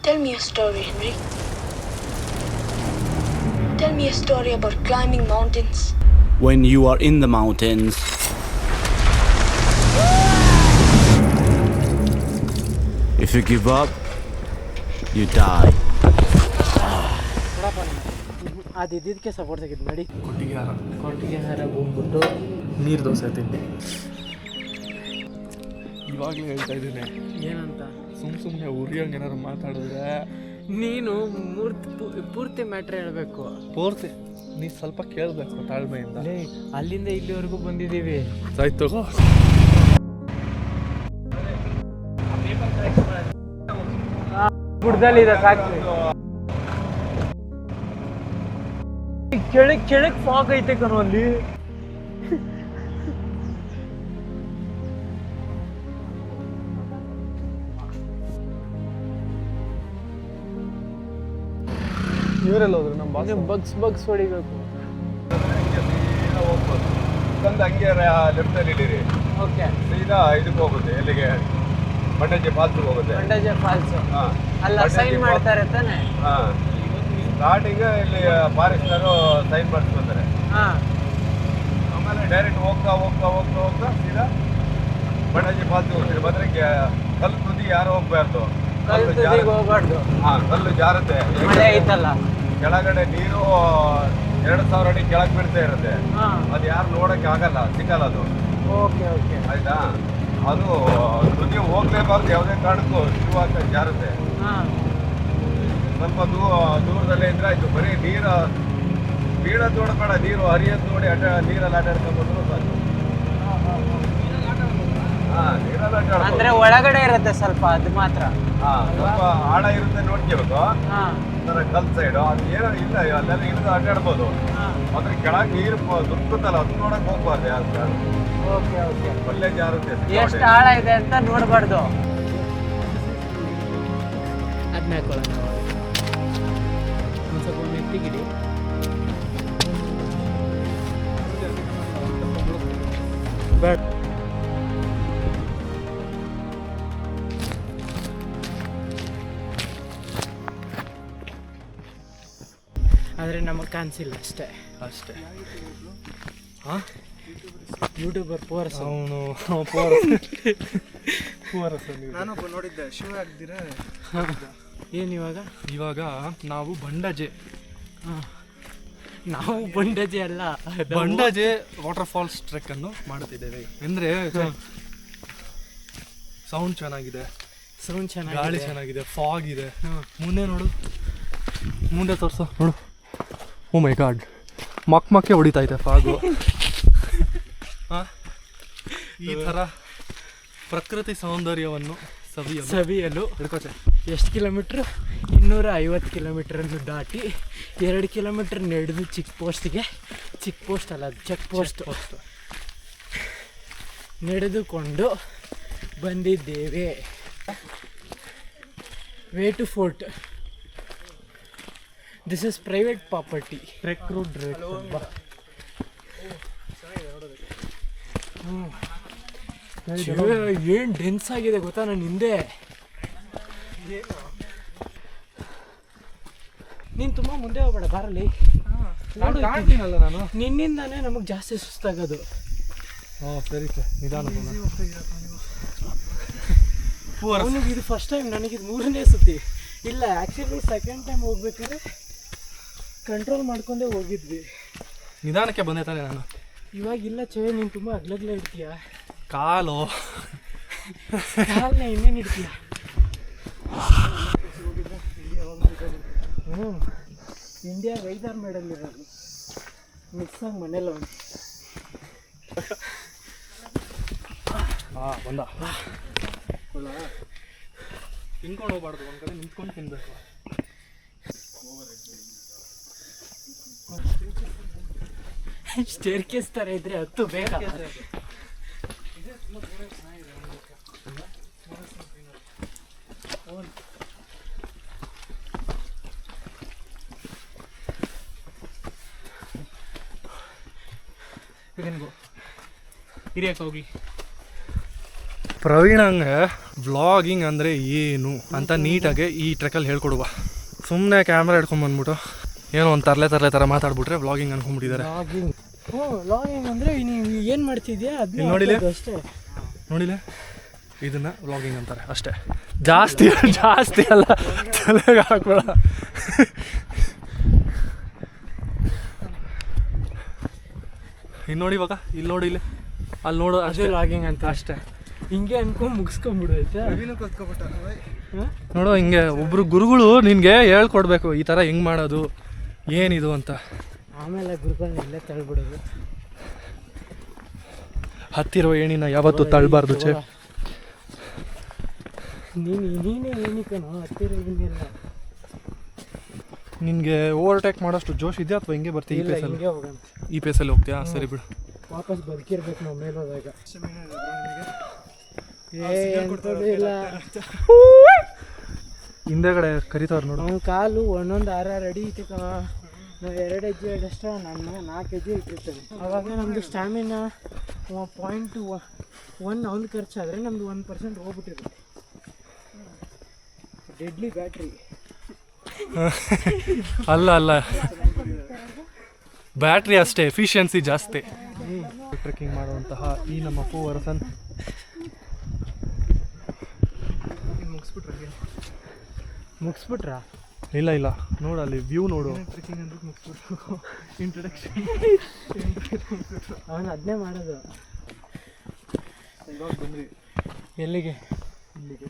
Tell me a story, Henry. Tell me a story about climbing mountains. When you are in the mountains, if you give up, you die. ಅದು ಇದ್ದಿದ್ದಕ್ಕೆ support ಸಿಗಿದ್ದು ನಡಿ. ಕೊಟ್ಟಿಗೆ ಹಾರ ಬಂದ್ಬಿಟ್ಟು ನೀರು ದೋಸೆ ತಿಂಡಿ. ಇವಾಗಲೇ ಹೇಳ್ತಾ ಇದ್ದೀನಿ, ಏನಂತ ಸುಮ್ಮನೆ ಉರಿಯಂಗೆ ಏನಾದ್ರು ಮಾತಾಡಿದ್ರೆ ನೀನು ಪೂರ್ತಿ ಮ್ಯಾಟ್ರ್ ಹೇಳಬೇಕು. ಪೂರ್ತಿ ನೀ ಸ್ವಲ್ಪ ಕೇಳಬೇಕು ತಾಳ್ಮೆಯಿಂದ. ಅಲ್ಲಿಂದ ಇಲ್ಲಿವರೆಗೂ ಬಂದಿದ್ದೀವಿ. ಆಯ್ತು ಗುಡ್ದಲ್ಲಿದೆ ಫ್ಯಾಕ್ಟ್ರಿ. ಕೆಳಗ್ ಫಾಗ್ ಐತೆ ಕಣೋ ಅಲ್ಲಿ. ಇವರೆಲ್ಲ ಹೋದ್ರು ನಮ್ಮ ಬಗ್ಸ್ ಹೊಡಿಬೇಕು. ಹಂಗೆ ಲೆಫ್ಟ್ ಅಲ್ಲಿ ಇಡೀರಿ. ಓಕೆ, ಸೀದಾ ಇದಕ್ಕೆ ಹೋಗುತ್ತೆ, ಎಲ್ಲಿಗೆ ಬಂಡಾಜೆ ಫಾಲ್ಸ್ ಹೋಗುತ್ತೆ. ಬಂಡಾಜೆ ಫಾಲ್ಸ್ ಅಲ್ಲ ಸೈನ್ ಮಾಡ್ತಾರೆ ತಾನೆ. ಸ್ಟಾರ್ಟಿಂಗ್ ಇಲ್ಲಿ ಫಾರೆಸ್ಟರು ಸೈನ್ ಮಾಡಿಸ್ಕೊತಾರೆ. ಆಮೇಲೆ ಡೈರೆಕ್ಟ್ ಹೋಗ್ತಾ ಸೀದಾ ಬಂಡಾಜೆ ಫಾಲ್ಸ್ ಹೋಗ್ತೀರಿ. ಬಂದ್ರೆ ಕಲ್ಲು ತುದಿ ಯಾರು ಹೋಗ್ಬಾರ್ದು, ಹೋಗ್ಬಾರ್ದು. ಕಲ್ಲು ಜಾರುತ್ತೆ. ಮಳೆ ಐತಲ್ಲ, ಕೆಳಗಡೆ ನೀರು 2000 ಅಡಿ ಕೆಳಗೆ ಬೀಳ್ತಾ ಇರುತ್ತೆ. ಅದು ಯಾರು ನೋಡಕ್ಕೆ ಆಗಲ್ಲ, ಸಿಗಲ್ಲ ಅದು. ಓಕೆ ಓಕೆ ಆಯ್ತಾ, ಅದು ತುದಿ ಹೋಗ್ಲೇಬಾರ್ದು ಯಾವುದೇ ಕಾರಣಕ್ಕೂ, ಶುರುವಾಗ್ತಾ ಜಾರುತ್ತೆ. ಸ್ವಲ್ಪ ದೂರದಲ್ಲೇ ಇದ್ರೆ ಆಯ್ತು. ಬರೀ ನೀರು ಬೀಳೋದು ನೋಡಬೇಡ, ನೀರು ಹರಿಯೋದು ನೋಡಿ ನೀರಲ್ಲಿ ಆಟ ಆಡ್ಕೊಂಡ್ಬಿಟ್ರು ಸಾಕು. ನೀರಲ್ಲಿ ಆಟ ಆಡ್ಬೋದು. ಅಂದ್ರೆ ಒಳಗಡೆ ಇರುತ್ತೆ ಸ್ವಲ್ಪ, ಅದು ಮಾತ್ರ. ಸ್ವಲ್ಪ ಆಳ ಇರುತ್ತೆ, ನೋಡ್ಕೋಬೇಕು. ಕಲ್ ಸೈಡು ಅದು ಏನೋ ಇಲ್ಲ, ಅಲ್ಲೆಲ್ಲ ಇಳಿದು ಆಟ ಆಡ್ಬೋದು. ಅದ್ರ ಕೆಳಗೆ ನೀರು ದುಕ್ಕುತ್ತಲ್ಲ, ಅದು ನೋಡಕ್ ಹೋಗ್ಬಾರ್ದು ಯಾರು. ಓಕೆ ಓಕೆ, ಒಳ್ಳೆ ಜಾರುತ್ತೆ. ಎಷ್ಟು ಆಳ ಇದೆ ಅಂತ ನೋಡ್ಬಾರ್ದು. ಅದನ್ನ ಹಾಕೊಳ್ಳೋಣ ಒಂದು ಸ್ವಲ್ಪ ಮೆತ್ತಿಗಿಡಿ. ಬೇಡ, ಆದರೆ ನಮಗೆ ಕಾಣಿಸಿಲ್ಲ ಅಷ್ಟೇ. ಯೂಟ್ಯೂಬರ್ ಪೋರಸ್ ಅವನು ನಾನೊಬ್ಬ ನೋಡಿದ್ದೆ, ಶಿವ ಆಗ್ದಿರ. ಏನು ಇವಾಗ ನಾವು ಬಂಡಾಜೆ ಅಲ್ಲ, ಬಂಡಾಜೆ ವಾಟರ್ ಫಾಲ್ಸ್ ಟ್ರೆಕ್ ಅನ್ನು ಮಾಡುತ್ತಿದ್ದೇವೆ. ಅಂದರೆ ಸೌಂಡ್ ಚೆನ್ನಾಗಿದೆ, ಗಾಳಿ ಚೆನ್ನಾಗಿದೆ, ಫಾಗ್ ಇದೆ. ಮುಂದೆ ನೋಡು, ಮುಂದೆ ತೋರಿಸು ನೋಡು. ಓ ಮೈ ಗಾಡ್, ಮಕ್ಕೆ ಹೊಡಿತಾ ಇದೆ ಫಾಗು. ಈ ಥರ ಪ್ರಕೃತಿ ಸೌಂದರ್ಯವನ್ನು ಸವಿಯಲು ಎಷ್ಟು ಕಿಲೋಮೀಟ್ರ್? 250 ಕಿಲೋಮೀಟ್ರನ್ನು ದಾಟಿ 2 ಕಿಲೋಮೀಟ್ರ್ ನಡೆದು ಚೆಕ್ ಪೋಸ್ಟ್ ನಡೆದುಕೊಂಡು ಬಂದಿದ್ದೇವೆ. Way to fort. This is private property. Trek route ಏನು ಡೆನ್ಸ್ ಆಗಿದೆ ಗೊತ್ತಾ ನನ್ನ ಹಿಂದೆ. ನೀನು ತುಂಬ ಮುಂದೆ ಹೋಗ್ಬೇಡ, ಬಾರಲ್ಲಿ ಕಾಣ್ತೀನಲ್ಲ ನಾನು. ನಿನ್ನಿಂದಾನೇ ನಮಗೆ ಜಾಸ್ತಿ ಸುಸ್ತಾಗೋದು. ಸರಿ ಸರ್, ನಿಧಾನ. ಅವನಿಗೆ ಇದು ಫಸ್ಟ್ ಟೈಮ್, ನನಗಿದು 3ನೇ ಸತಿ. ಇಲ್ಲ, ಆ್ಯಕ್ಚುಲಿ ಸೆಕೆಂಡ್ ಟೈಮ್ ಹೋಗ್ಬೇಕಾದ್ರೆ ಕಂಟ್ರೋಲ್ ಮಾಡ್ಕೊಂಡೇ ಹೋಗಿದ್ವಿ. ನಿಧಾನಕ್ಕೆ ಬಂದೆ ತಾನೆ ನಾನು. ಇವಾಗಿಲ್ಲ ಚೇ, ನೀನು ತುಂಬ ಅಗ್ಲಗ್ಲೇ ಇಡ್ತೀಯ. ಕಾಲನ್ನ ಇನ್ನೇನು ಇಡ್ತೀಯ. ಇಂಡಿಯಾಗೆ 5 ಮೆಡಲ್ ಇರೋದು, ಮಿಕ್ಸ್ ಆಗಿ ಮನೇಲಿ ಒಂದು. ಬಂದ ತಿನ್ಕೊಂಡು ಹೋಗ್ಬಾರ್ದು, ಒಂದು ಕಡೆ ನಿಂತ್ಕೊಂಡು ತಿನ್ಬೇಕು. ಸ್ಟೇರ್ ಕೇಸ್ ಥರ ಇದ್ರೆ ಹತ್ತು ಬೇಗ. ಹಿರಿಯಕ್ಕೆ ಹೋಗ್ಲಿ. ಪ್ರವೀಣಂಗೆ ವ್ಲಾಗಿಂಗ್ ಅಂದರೆ ಏನು ಅಂತ ನೀಟಾಗಿ ಈ ಟ್ರೆಕ್ಕಲ್ಲಿ ಹೇಳ್ಕೊಡುವ. ಸುಮ್ಮನೆ ಕ್ಯಾಮ್ರಾ ಹಿಡ್ಕೊಂಬಂದ್ಬಿಟ್ಟು ಏನೋ ಒಂದು ತರಲೆ ಥರ ಮಾತಾಡ್ಬಿಟ್ರೆ ವ್ಲಾಗಿಂಗ್ ಅನ್ಕೊಂಡ್ಬಿಟ್ಟಿದ್ದಾರೆ. ಲಾಗಿಂಗ್ ಅಂದರೆ ನೀವು ಏನು ಮಾಡ್ತಿದ್ಯಾ ಅದು ನೋಡಿಲ್ಲ ಅಷ್ಟೇ. ನೋಡಿಲ್ಲ, ಇದನ್ನು ವ್ಲಾಗಿಂಗ್ ಅಂತಾರೆ ಅಷ್ಟೇ. ಜಾಸ್ತಿ ಅಲ್ಲ, ತಲೆಗೆ ಹಾಕ್ಬೇಡ. ಇನ್ನು ನೋಡಿ ಇವಾಗ ಇಲ್ಲಿ ನೋಡಿ, ಇಲ್ಲಿ ಅಲ್ಲಿ ನೋಡು, ಅದೇ ಲಾಗಿಂಗ್ ಅಂತ ಅಷ್ಟೇ. ಹಿಂಗೆ ಅನ್ಕೊಂಡು ಮುಗಿಸ್ಕೊಂಡ್ಬಿಡು ಆಯ್ತಾ. ನೋಡು ಹಿಂಗೆ ಒಬ್ರು ಗುರುಗಳು ನಿನಗೆ ಹೇಳ್ಕೊಡ್ಬೇಕು ಈ ಥರ ಹೆಂಗೆ ಮಾಡೋದು ಏನಿದು ಅಂತ. ಆಮೇಲೆ ಗುರುಗಳನ್ನೆಲ್ಲ ತಳ್ಬಿಡೋದು. ಹತ್ತಿರೋ ಏಣಿನ ಯಾವತ್ತೂ ತಳ್ಳಬಾರ್ದು. ನೀನೇ ಏನಕ್ಕನೋ ಹತ್ತಿರ ಇದನ್ನೆಲ್ಲ. ನಿನಗೆ ಓವರ್ಟೇಕ್ ಮಾಡೋಷ್ಟು ಜೋಶ್ ಇದೆಯಾ ಅಥವಾ ಹಿಂಗೆ ಬರ್ತೀವಿ? ಈ ಪೇಸಲ್ಲಿ ಹಿಂಗೆ ಹೋಗೋಣ. ಈ ಪೇಸಲ್ಲಿ ಹೋಗ್ತೀಯಾ? ಸರಿ ಬಿಡು. ವಾಪಸ್ ಬದುಕಿರ್ಬೇಕು ನಾವು ಮೇಲೆ ಹೋದಾಗ. ಇಲ್ಲ ಹಿಂದೆಗಡೆ ಕರಿತವ್ರು ನೋಡು. ಅವ್ನ ಕಾಲು ಒಂದೊಂದು 6 ಅಡಿ ಐತೆ ಕಣ. ನಾವು 2 ಹೆಜ್ಜೆ ಇಡಷ್ಟ ನಾನು 4 ಹೆಜ್ಜೆ ಇಟ್ಟಿರ್ತೇನೆ. ಆವಾಗ ನಮ್ಮದು ಸ್ಟ್ಯಾಮಿನಾ 0.1 ಅವ್ನು ಖರ್ಚಾದರೆ ನಮ್ಮದು 1% ಹೋಗ್ಬಿಟ್ಟಿರುತ್ತೆ. ಡೆಡ್ಲಿ ಬ್ಯಾಟ್ರಿ ಅಲ್ಲ ಬ್ಯಾಟ್ರಿ ಅಷ್ಟೇ, ಎಫಿಷಿಯನ್ಸಿ ಜಾಸ್ತಿ. ಟ್ರೆಕ್ಕಿಂಗ್ ಮಾಡುವಂತಹ ಈ ನಮ್ಮ ಪೂವರಸನ್ ಮುಗಿಸ್ಬಿಟ್ರಾ? ಇಲ್ಲ ನೋಡಲ್ಲಿ ವ್ಯೂ ನೋಡು. ಇಂಟ್ರಡಕ್ಷನ್ ಅವನು ಅದನ್ನೇ ಮಾಡೋದು. ಇವಾಗ ಬಂದ್ರಿ ಎಲ್ಲಿಗೆ? ಇಲ್ಲಿಗೆ.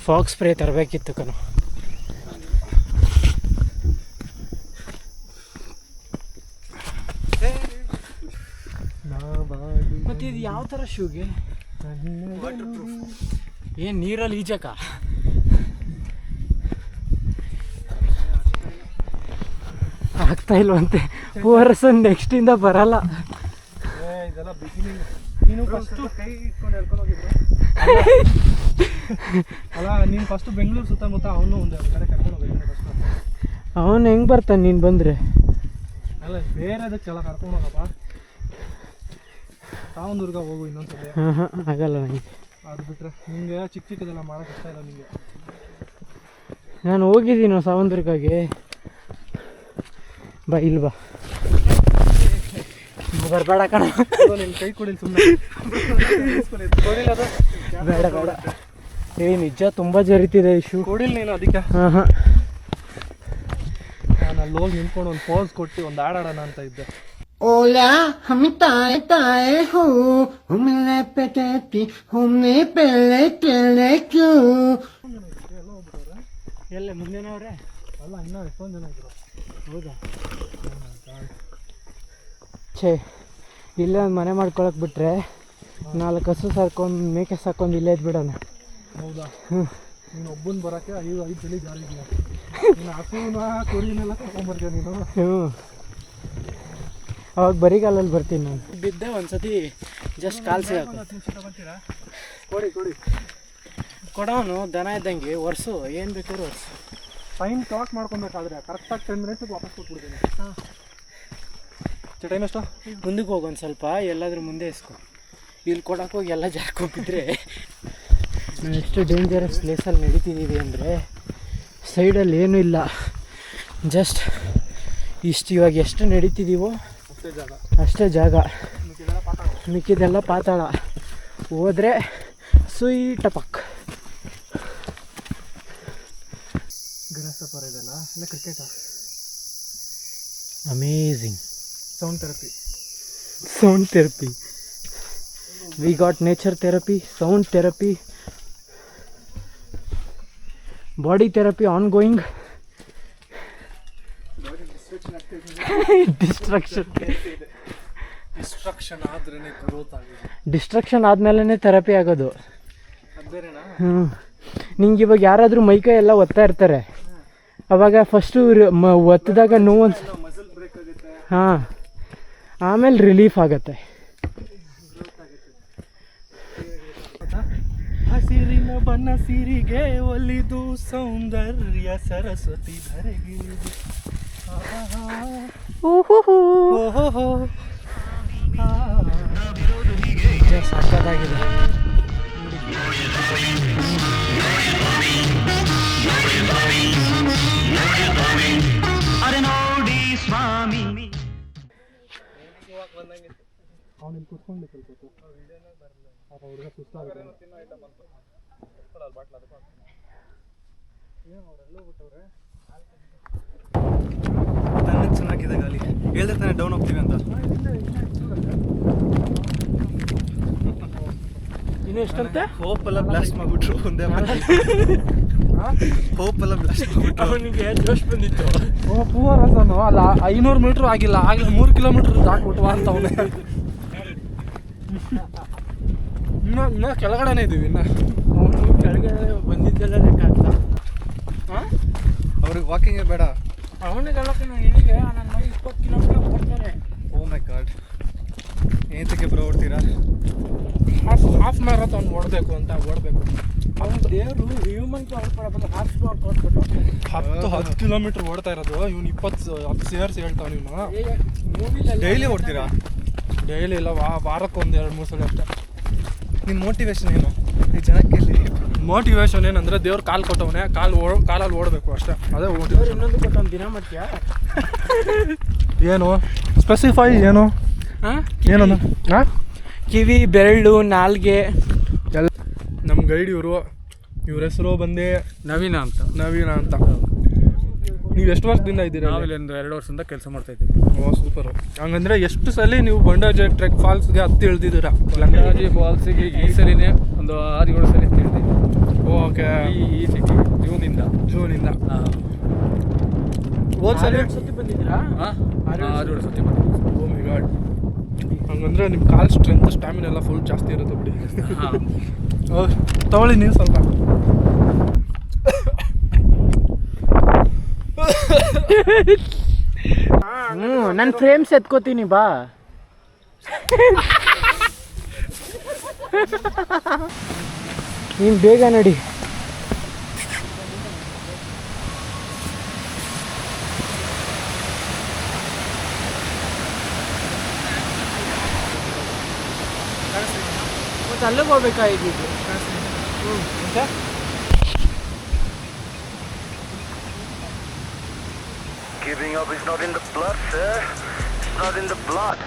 ಫಾಗ್ ಸ್ಪ್ರೇ ತರಬೇಕಿತ್ತು ಕಣೋ. ಮತ್ತೆ ಇದು ಯಾವ ಥರ ಶೂಗೆ? ಏನು ನೀರಲ್ಲಿ ಈಜಕ್ಕ? ಆಗ್ತಾ ಇಲ್ವಂತೆ. ಪೂವರಸನ್ ನೆಕ್ಸ್ಟಿಂದ ಬರಲ್ಲ. ಇದೆಲ್ಲ ಬಿಗಿನಿಂಗ್. ನೀನು ಫಸ್ಟು ಕೈ ಇಟ್ಕೊಂಡು ಹೇಳ್ಕೊಂಡು ಹೋಗಿದ್ರು ಅಲ್ಲ. ನೀನು ಫಸ್ಟು ಬೆಂಗಳೂರು ಸುತ್ತಮುತ್ತ ಅವನು ಒಂದು ಕಡೆ ಕರ್ಕೊಂಡು ಹೋಗಿದ್ದಾನೆ ಫಸ್ಟ್. ಅವನು ಹೆಂಗೆ ಬರ್ತಾನೆ ನೀನು ಬಂದರೆ? ಅಲ್ಲ ಬೇರೆದಕ್ಕೆಲ್ಲ ಕರ್ಕೊಂಡು ಹೋಗಪ್ಪ. ತಾವನದುರ್ಗ ಹೋಗು ಇನ್ನೊಂದ್ಸಲ. ಆಗಲ್ಲ ನನಗೆ. ಅದು ಬಿಟ್ಟರೆ ನಿಮಗೆ ಚಿಕ್ಕದೆಲ್ಲ ಮಾಡೋಕ್ಕೆ ಇಷ್ಟ ಇಲ್ಲ ನಿಮಗೆ. ನಾನು ಹೋಗಿದ್ದೀನೋ ಸಾವಂದುರ್ಗಾಗೆ. ಬಾ ಇಲ್ಲಿ ಬಾ. ಬರಬೇಡ ಕಣ. ನಿನ್ನ ಕೈ ಕೊಡಿಲ್ಲ ಸುಮ್ಮನೆ. ಬೇಡ ನಿಜ ತುಂಬ ಜರಿತಿದೆ ಈ ಶೂ. ಕೊಡಿಲ್ಲ ನೀನು ಅದಕ್ಕೆ. ಹಾಂ ನಾನು ಅಲ್ಲಿ ಹೋಗಿ ನಿಂತ್ಕೊಂಡು ಒಂದು ಪೋಸ್ ಕೊಟ್ಟು ಒಂದು ಹಾಡಾಡೋಣ ಅಂತ ಇದ್ದೆ. Hola, हम ताए हो, हमने पेटेती, हमने पहले चले क्यों? ಎಲ್ಲ ಮುಂದೆನವ್ರೆ? ಅಲ್ಲ ಇನ್ನೂ ಎಷ್ಟೊಂದು ಜನ ಇದ್ರು. ಹೌದಾ? ಛೇ, ಇಲ್ಲೇ ಒಂದು ಮನೆ ಮಾಡ್ಕೊಳಕ್ಕೆ ಬಿಟ್ರೆ 4 ಹಸು ಸಾಕೊಂಡು ಮೇಕೆ ಸಾಕೊಂಡು ಇಲ್ಲೇ ಇದ್ಬಿಡೋಣ. ಹೌದಾ? ನೀನು ಒಬ್ಬನ ಬರೋಕ್ಕೆ 5 ತಲೆ ಜಾರಿ ಇದೆಯಾ? ನೀನು ಹಸುನ ಕುರಿನೆಲ್ಲ ಕರ್ಕೊಂಡ್ಬರ್ತೀಯ ನೀನು. ಅವಾಗ ಬರಿಗಾಲಲ್ಲಿ ಬರ್ತೀನಿ ನಾನು. ಬಿದ್ದೆ ಒಂದ್ಸತಿ ಜಸ್ಟ್ ಕಾಲು ಸಿಗಾಕು. ಕೊಡಿ ಕೊಡೋನು ದನ ಇದ್ದಂಗೆ ಒರೆಸು, ಏನು ಬೇಕಾದ್ರೂ ಒರೆಸು. ಟೈಮ್ ಕ್ಲಾಕ್ ಮಾಡ್ಕೊಬೇಕಾದ್ರೆ ಕರೆಕ್ಟಾಗಿ 10 ಮಿನಿಟ್ಸ್ ವಾಪಸ್ ಕೊಟ್ಬಿಡ್ತೀನಿ. ಟೈಮ್ ಎಷ್ಟು? ಮುಂದಕ್ಕೆ ಹೋಗಿ ಒಂದು ಸ್ವಲ್ಪ, ಎಲ್ಲಾದರೂ ಮುಂದೆ ಇಸ್ಕೊ. ಇಲ್ಲಿ ಕೊಡೋಕೆ ಹೋಗಿ ಎಲ್ಲ ಜಾರ್ಕೊಂಡ್ಬಿಟ್ರೆ. ನಾವು ಎಷ್ಟು ಡೇಂಜರಸ್ ಪ್ಲೇಸಲ್ಲಿ ನಡೀತಿದ್ದೀವಿ ಅಂದರೆ ಸೈಡಲ್ಲಿ ಏನೂ ಇಲ್ಲ, ಜಸ್ಟ್ ಇಷ್ಟು. ಇವಾಗ ಎಷ್ಟು ನಡೀತಿದ್ದೀವೋ ಅಷ್ಟೇ ಜಾಗ, ಮಿಕ್ಕಿದೆಲ್ಲ ಪಾತಾಳ. ಹೋದರೆ ಸುಯ್-ಟಪಕ್. ಗ್ರಾಸ್ ಪರ ಇದೆಲ್ಲ ಇಲ್ಲ ಕ್ರಿಕೆಟಾ? Amazing. Sound therapy. We got nature therapy, sound therapy, body therapy ongoing. Destruction ಆದ್ರೇ ಗ್ರೋತ್ ಆಗಿದೆ. ಡಿಸ್ಟ್ರಕ್ಷನ್ ಆದಮೇಲೆ ಥೆರಪಿ ಆಗೋದು. ಅದು ಬೇರೆನಾ? ನಿಂಗೆ ಇವಾಗ ಯಾರಾದರೂ ಮೈಕೈ ಎಲ್ಲ ಒತ್ತಾ ಇರ್ತಾರೆ, ಅವಾಗ ಫಸ್ಟು ಒತ್ತಿದಾಗ ನೋವು ಮಸಲ್ ಬ್ರೇಕ್ ಆಗುತ್ತೆ. ಹಾಂ, ಆಮೇಲೆ ರಿಲೀಫ್ ಆಗುತ್ತೆ. ಹಸಿರಿನ ಬಣ್ಣ ಸಿರಿಗೆ ಒಲಿದು ಸೌಂದರ್ಯ ಸರಸ್ವತಿ ಧರೆಗಿಳಿದು ಸಾಕಾಗಿದೆ. ಅವನಿಗೆ ಕುತ್ಕೊಂಡು ಸ್ವಲ್ಪ ಹುಡುಗ ಸುಸ್ತಾಗಿದೆ. ತಣ್ಣಗೆ ಚೆನ್ನಾಗಿದೆ ಗಾಳಿ. ಹೇಳಿದ್ರೆ ತಾನೇ ಡೌನ್ ಹೋಗ್ತೀವಿ ಅಂತ. ಇನ್ನು ಎಷ್ಟಂತೆ? ಹೋಪ್ ಎಲ್ಲ ಬ್ಲಾಸ್ಟ್ ಮಾಡಿಬಿಟ್ರು ಒಂದೇ ಹೋಪ್ ಎಲ್ಲ ಬ್ಲಾಸ್ಟ್ ಮಾಡಿಬಿಟ್ರು. ಅವನಿಗೆ ಜೋಶ್ ಬಂದಿತ್ತು. ಪೂವರಸನು ಅಲ್ಲ 500 ಮೀಟ್ರ್ ಆಗಿಲ್ಲ, ಆಗಲೇ 3 ಕಿಲೋಮೀಟ್ರ್ ದಾಟ್ಬಿಟ್ವ ಅಂತ ಅವನೇ. ಇನ್ನು ಕೆಳಗಡೆನೇ ಇದ್ದೀವಿ. ಇನ್ನು ಅವನು ಕೆಳಗಡೆ ಬಂದಿದ್ದೆಲ್ಲ ಲೆಕ್ಕ ಆಗ್ತಾ. ಅವ್ರಿಗೆ ವಾಕಿಂಗೇ ಬೇಡ. ಅವನಿಗೆಲ್ಲ ನಿನಗೆ ನನ್ನ ಮೈ 20 ಕಿಲೋಮೀಟ್ರ್ ಓಡ್ತಾರೆ. ಓ ಮೈ ಗಾಡ್, ಏಂತಕ್ಕೆ ಬ್ರೋ ಓಡ್ತೀರಾ? ಹಾಫ್ ಮ್ಯಾರಥಾನ್ ಓಡಬೇಕು ಅಂತ ಓಡಬೇಕು. ಅವನು ದೇವರು ಹ್ಯೂಮನ್ಗೆ ಹೊಡ್ಕೊಳ್ಬೇಕು. ಹಾಫ್ ಸ್ಪಾಟ್ ಓಡ್ಬಿಟ್ಟು 10 ಕಿಲೋಮೀಟ್ರ್ ಓಡ್ತಾ ಇರೋದು. ಇವ್ನು 10 ಸೇರ್ಸಿ ಹೇಳ್ತಾವ. ನೀವು ಡೈಲಿ ಓಡ್ತೀರಾ? ಡೈಲಿ ಇಲ್ಲ, ವಾರಕ್ಕೆ 1-2-3 ಸಲ ಅಷ್ಟೇ. ನಿಮ್ಮ ಮೋಟಿವೇಶನ್ ಏನು ಈ ಜನಕ್ಕೆ? ಮೋಟಿವೇಶನ್ ಏನಂದರೆ ದೇವ್ರು ಕಾಲು ಕೊಟ್ಟವನೇ, ಕಾಲಲ್ಲಿ ಓಡಬೇಕು ಅಷ್ಟೇ. ಅದೇ ಮೋಟಿವೇಶನ್. ಇನ್ನೊಂದು ಕೊಟ್ಟವನು ದಿನ ಮಾಡ್ತೀಯಾ? ಏನು ಸ್ಪೆಸಿಫೈ ಏನು? ಏನದು? ಹಾಂ, ಕಿವಿ, ಬೆರಳು, ನಾಲ್ಗೆ ಎಲ್ಲ. ನಮ್ಮ ಗೈಡ್ ಇವ್ರ ಹೆಸರು ಬಂದು ನವೀನ ಅಂತ. ನೀವು ಎಷ್ಟು ವರ್ಷದಿಂದ ಇದ್ದೀರಾ? ನಾವಿಲ್ಲಿ 2 ವರ್ಷದಿಂದ ಕೆಲಸ ಮಾಡ್ತಾ ಇದ್ದೀವಿ. ಓ ಸೂಪರು. ಹಂಗಂದ್ರೆ ಎಷ್ಟು ಸಲ ನೀವು ಬಂಡಾಜೆ ಟ್ರೆಕ್ ಫಾಲ್ಸ್ಗೆ ಹತ್ತಿ ಇಳ್ದಿದ್ದೀರಾ? ಲಂಗಾಜಿ ಫಾಲ್ಸಿಗೆ ಈ ಸಲಿನೇ ಒಂದು 6-7 ಸಲ ಇಳ್ದಿದ್ದೀವಿ. ಓಕೆ. ಈ ಸಿಟಿ ಜೂನಿಂದ ಹೋದ ಸಲ ಸತಿ ಬಂದಿದ್ದೀರಾ? 6-7 ಸತಿ ಬಂದಿದ್ದೀವಿ. ಓ ಮೈ ಗಾಡ್. ಹಂಗಂದ್ರೆ ನಿಮ್ಮ ಕಾಲ್ ಸ್ಟ್ರೆಂತ್ ಸ್ಟ್ಯಾಮಿನ ಎಲ್ಲ ಫುಲ್ ಜಾಸ್ತಿ ಇರುತ್ತೆ ಬಿಡಿ. ತಗೊಳ್ಳಿ ನೀವು ಸ್ವಲ್ಪ. ನನ್ನ ಫ್ರೇಮ್ಸ್ ಎತ್ಕೋತೀನಿ ಬಾ. ನೀನು ಬೇಗ ನಡಿ. ಮತ್ತೆ ಅಲ್ಲಿಗೆ ಹೋಗ್ಬೇಕಾಗಿದ್ದು. ಮತ್ತೆ Giving up is not in the blood, sir. It's not in the blood.